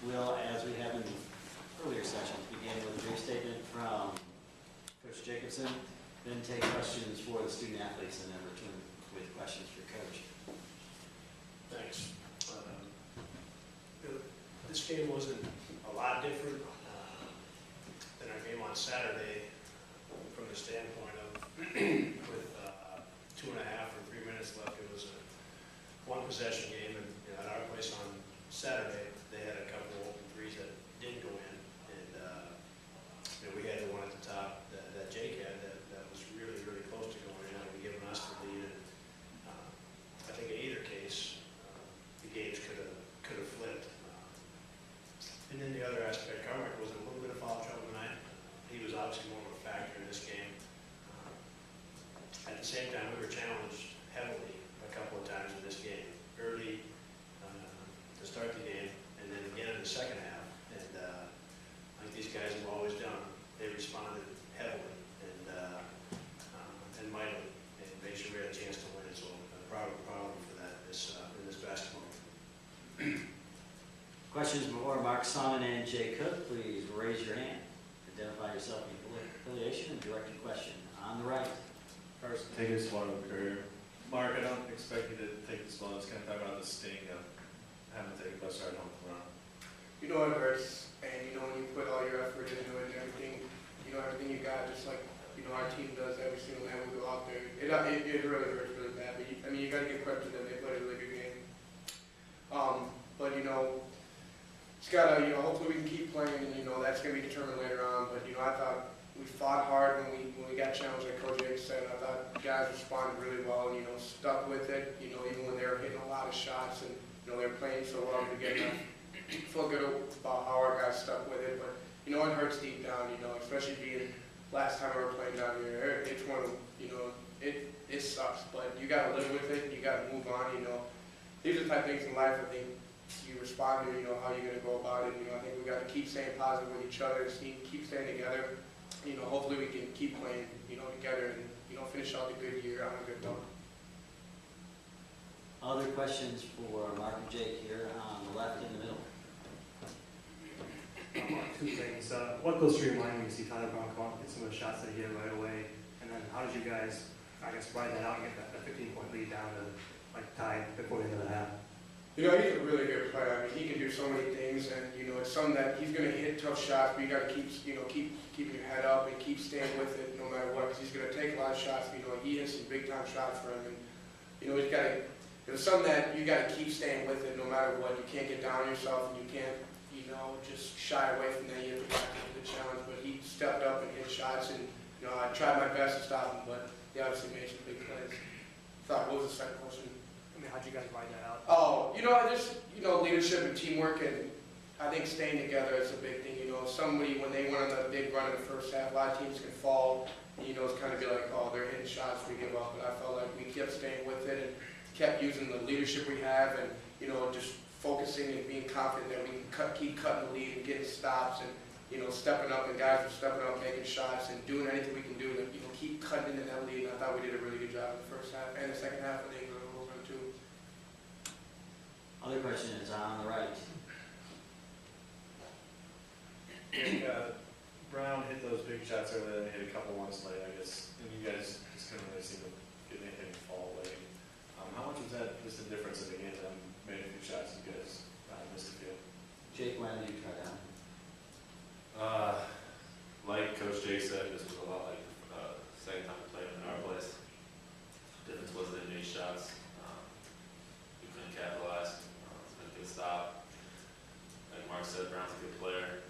We'll, as we have in earlier sessions, begin with a brief statement from Coach Jacobson, then take questions for the student athletes, and then return with questions for Coach. Thanks. This game wasn't a lot different than our game on Saturday from the standpoint of with 2.5 or 3 minutes left. It was a one possession game, and at our place on Saturday, they had a couple of open threes that didn't go in, and we had the one at the top that Jake had that was really, really close to going in and giving us the lead. And I think in either case, the games could have flipped. And then the other aspect, Carmack was in a little bit of foul trouble tonight. He was obviously more of a factor in this game. At the same time, we were challenged heavily a couple of times in this game, early to start the game, and then again in the second half. And like these guys have always done, they responded heavily and mightily, and made sure we had a chance to win. So I'm proud of them for that in this basketball game. Questions before Marc Sonnen and Jay Cook, please raise your hand. Identify yourself and your affiliation and direct your question. On the right. First, take this one of a career. Mark, I don't expect you to take this one. Let's kind of talk about the sting of having to take a bus ride home tomorrow. You know it hurts, and you know when you put all your effort into it and everything, you know everything you got, just like our team does every single night we go out there. It really hurts really bad. But you got to give credit to them. They played a really good game. But it's got to, hopefully we can keep playing, and that's going to be determined later on. But I thought we fought hard when we got challenged, like Coach Jake said. I thought the guys responded really well, and stuck with it. Even when they were hitting a lot of shots, and they were playing so well to get enough. Feel good about how our guys stuck with it, but it hurts deep down. Especially being last time we were playing down here. It's one of it sucks, but you got to live with it. You got to move on. These are the type of things in life I think you respond to, how you're going to go about it. I think we got to keep staying positive with each other, keep staying together. Hopefully we can keep playing, together and, finish out the good year on a good note. Other questions for Mark and Jake here on the left in the middle? Two things. What goes through your mind when you see Tyler Brown come up, get some of the shots that he hit right away? And then how did you guys, ride that out and get that 15-point lead down to tied before the end of the half? He's a really good player. He can do so many things, and it's something that he's going to hit tough shots, but you got to keep your head up and keep staying with it no matter what, because he's going to take a lot of shots. He hits some big time shots for him, and he's got to. It's something that you got to keep staying with it no matter what. You can't get down on yourself, and you can't just shy away from that. You have to back into the challenge. But he stepped up and hit shots, and I tried my best to stop him, but he obviously made some big plays. What was the second question? How'd you guys ride that out? Oh, just leadership and teamwork, and I think staying together is a big thing. Somebody when they went on the big run in the first half, a lot of teams can fall. It's kind of be like, oh, they're hitting shots, we give up. But I felt like we kept staying with it and kept using the leadership we have, and just focusing and being confident that we can keep cutting the lead and getting stops, and stepping up. And guys were stepping up, making shots, and doing anything we can do to keep cutting into that lead. And I thought we did a really good job in the first half and the second half. I think we were going to. Other questions on the right. Brown hit those big shots earlier, and hit a couple ones late, I guess. And you guys just couldn't really seem to get anything fall late. How much was that just the difference in the game? Made a few shots, you guys missed a few. Jake, why don't you try that? Like Coach Jay said, this was a lot like second time we played in our place. The difference was they made shots. We couldn't capitalize. It's been a good stop. Like Mark said, Brown's a good player.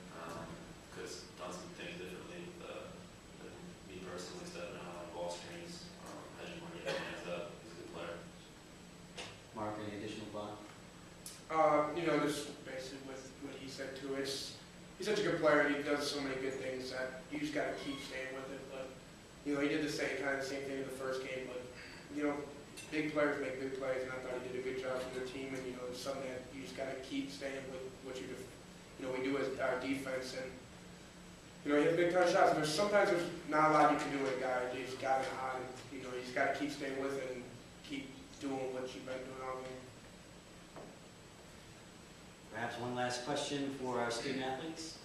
Could have done some things differently with me personally, stepping out on ball screens, hedging money, getting hands up. He's a good player. Mark, any additional thought? Just basically with what he said too. He's such a good player, and he does so many good things that you just got to keep staying with it. But he did the same thing in the first game. But big players make good plays, and I thought he did a good job for their team. And it's something that you just got to keep staying with what you do. We do as our defense, and he hit big time shots. And sometimes there's not a lot you can do with a guy. You just got it on, and you just got to keep staying with it and keep doing what you've been doing all game. Perhaps one last question for our student athletes?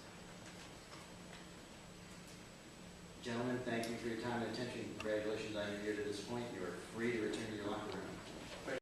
Gentlemen, thank you for your time and attention. Congratulations on your year to this point. You are free to return to